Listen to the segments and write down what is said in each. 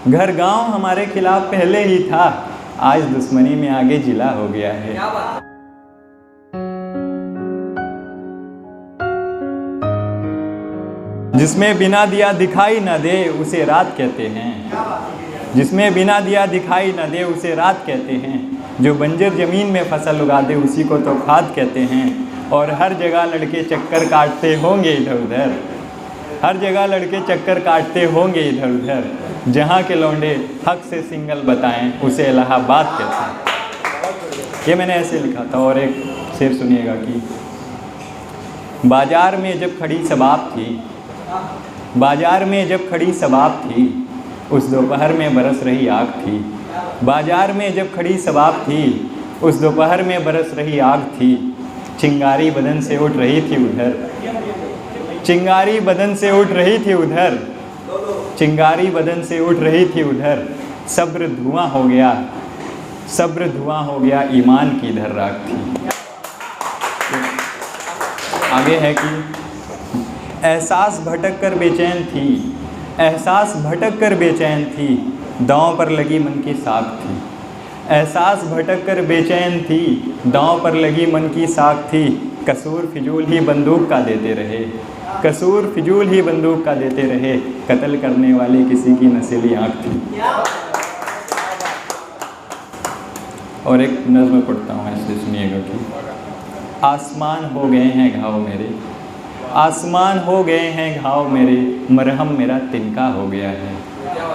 घर गांव हमारे खिलाफ पहले ही था, आज दुश्मनी में आगे जिला हो गया है। जिसमें बिना दिया दिखाई न दे उसे रात कहते हैं। जिसमें बिना दिया दिखाई न दे उसे रात कहते हैं। जो बंजर जमीन में फसल उगा दे उसी को तो खाद कहते हैं। और हर जगह लड़के चक्कर काटते होंगे इधर उधर, हर जगह लड़के चक्कर काटते होंगे इधर उधर। जहाँ के लौंडे हक से सिंगल बताएं उसे इलाहाबाद कहते हैं। ये मैंने ऐसे लिखा था। और एक शेर सुनिएगा कि बाजार में जब खड़ी सबाब थी, बाजार में जब खड़ी सबाब थी, उस दोपहर में बरस रही आग थी। बाजार में जब खड़ी सबाब थी, उस दोपहर में बरस रही आग थी। चिंगारी बदन से उठ रही थी उधर, चिंगारी बदन से उठ रही थी उधर, चिंगारी बदन से उठ रही थी उधर। सब्र धुआं हो गया, सब्र धुआं हो गया, ईमान की इधर राख थी। आगे है कि एहसास भटक कर बेचैन थी, एहसास भटक कर बेचैन थी, दांव पर लगी मन की साख थी। एहसास भटक कर बेचैन थी, दांव पर लगी मन की साख थी। कसूर फिजूल ही बंदूक का देते रहे, कसूर फिजूल ही बंदूक का देते रहे। कत्ल करने वाली किसी की नशीली आँख थी। और एक नज़्म पढ़ता हूँ, ऐसे सुनिएगा कि आसमान हो गए हैं घाव मेरे, आसमान हो गए हैं घाव मेरे, मरहम मेरा तिनका हो गया है।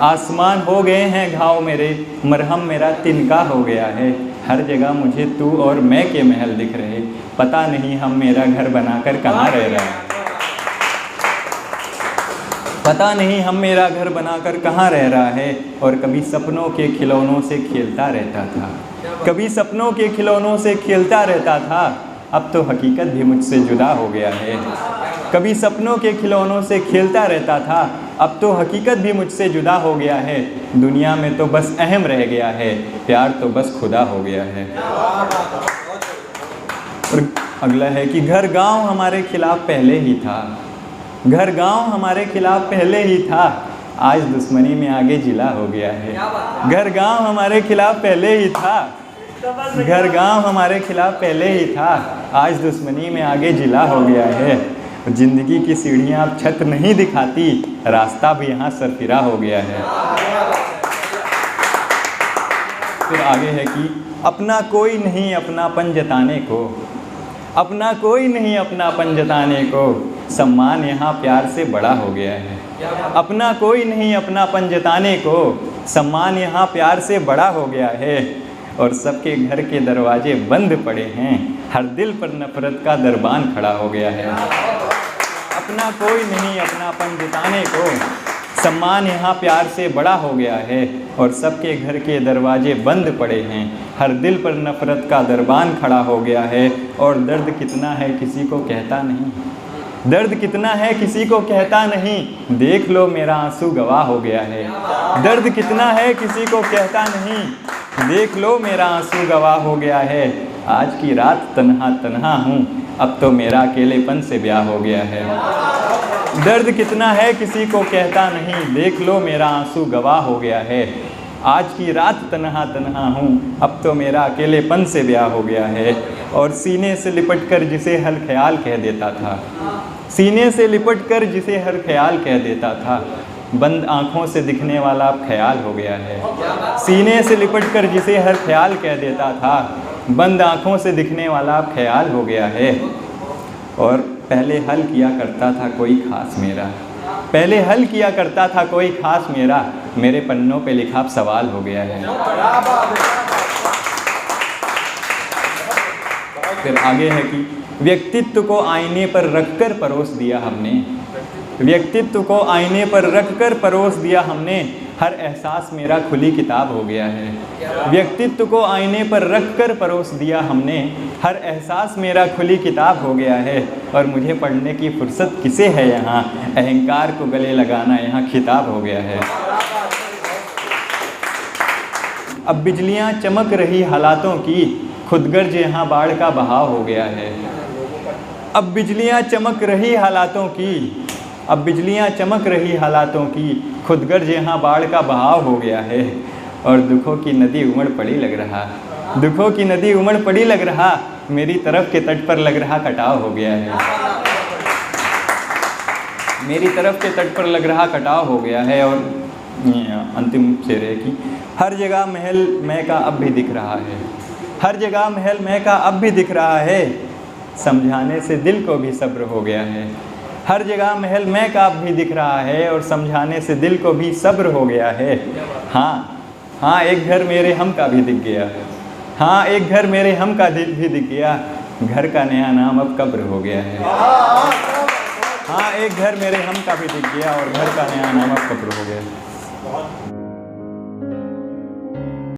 आसमान हो गए हैं घाव मेरे, मरहम मेरा तिनका हो गया है। हर जगह मुझे तू और मैं के महल दिख रहे, पता नहीं हम मेरा घर बनाकर कहाँ रह रहे हैं। पता नहीं हम मेरा घर बनाकर कहाँ रह रहा है। और कभी सपनों के खिलौनों से खेलता रहता था, कभी सपनों के खिलौनों से खेलता रहता था, अब तो हकीकत भी मुझसे जुदा हो गया है। कभी सपनों के खिलौनों से खेलता रहता था, अब तो हकीकत भी मुझसे जुदा हो गया है। दुनिया में तो बस अहम रह गया है, प्यार तो बस खुदा हो गया है। और अगला है कि घर गांव हमारे खिलाफ पहले ही था, घर गांव हमारे खिलाफ पहले ही था, आज दुश्मनी में आगे जिला हो गया है। घर गांव हमारे खिलाफ पहले ही था, घर गांव हमारे खिलाफ पहले ही था, आज दुश्मनी में आगे जिला हो गया है। जिंदगी की सीढ़ियां अब छत नहीं दिखाती, रास्ता भी यहाँ सरफिरा हो गया है। फिर आगे है कि अपना कोई नहीं अपनापन जताने को, अपना कोई नहीं अपनापन जताने को, सम्मान यहाँ प्यार से बड़ा हो गया है। अपना कोई नहीं अपनापन जताने को, सम्मान यहाँ प्यार से बड़ा हो गया है। और सबके घर के दरवाजे बंद पड़े हैं, हर दिल पर नफरत का दरबान खड़ा हो गया है। अपना कोई नहीं अपनापन जताने को, सम्मान यहाँ प्यार से बड़ा हो गया है। और सबके घर के दरवाजे बंद पड़े हैं, हर दिल पर नफरत का दरबान खड़ा हो गया है। और दर्द कितना है किसी को कहता नहीं, दर्द कितना है किसी को कहता नहीं, देख लो मेरा आंसू गवाह हो गया है। दर्द कितना है किसी को कहता नहीं, देख लो मेरा आंसू गवाह हो गया है। आज की रात तन्हा तन्हा हूँ, अब तो मेरा अकेलेपन से ब्याह हो गया है। दर्द कितना है किसी को कहता नहीं, देख लो मेरा आंसू गवाह हो गया है। आज की रात तन्हा तन्हा हूँ, अब तो मेरा अकेलेपन से ब्याह हो गया है। और सीने से लिपट कर जिसे हर ख्याल कह देता था, सीने से लिपट कर जिसे हर ख्याल कह देता था, बंद आँखों से दिखने वाला अब ख्याल हो गया है। सीने से लिपट कर जिसे हर ख्याल कह देता था, बंद आँखों से दिखने वाला अब ख्याल हो गया है। और पहले हल किया करता था कोई खास मेरा, पहले हल किया करता था कोई खास मेरा, मेरे पन्नों पे लिखा अब सवाल हो गया है। फिर आगे है कि व्यक्तित्व को आईने पर रखकर परोस दिया हमने, व्यक्तित्व को आईने पर रखकर परोस दिया हमने, हर एहसास मेरा खुली किताब हो गया है। व्यक्तित्व को आईने पर रखकर परोस दिया हमने, हर एहसास मेरा खुली किताब हो गया है। और मुझे पढ़ने की फुर्सत किसे है यहाँ, अहंकार को गले लगाना यहाँ खिताब हो गया है। अब बिजलियाँ चमक रही हालातों की, खुदगर्ज यहाँ बाढ़ का बहाव हो गया है। अब बिजलियाँ चमक रही हालातों की, अब बिजलियाँ चमक रही हालातों की, खुदगर्ज यहाँ बाढ़ का बहाव हो गया है, और दुखों की नदी उमड़ पड़ी लग रहा, दुखों की नदी उमड़ पड़ी लग रहा, मेरी तरफ के तट पर लग रहा कटाव हो गया है, मेरी तरफ के तट पर लग रहा कटाव हो गया है। और अंतिम शेर है कि हर जगह महल मैं का अब भी दिख रहा है, हर जगह महल मैं का अब भी दिख रहा है, समझाने से दिल को भी सब्र हो गया है। हर जगह महल मैं का अब भी दिख रहा है, और समझाने से दिल को भी सब्र हो गया है। हाँ हाँ, एक घर मेरे हम का भी दिख गया, हाँ एक घर मेरे हम का भी दिख गया, घर का नया नाम अब कब्र हो गया है। हाँ एक घर मेरे हम का भी दिख गया, और घर का नया नाम अब कब्र हो गया।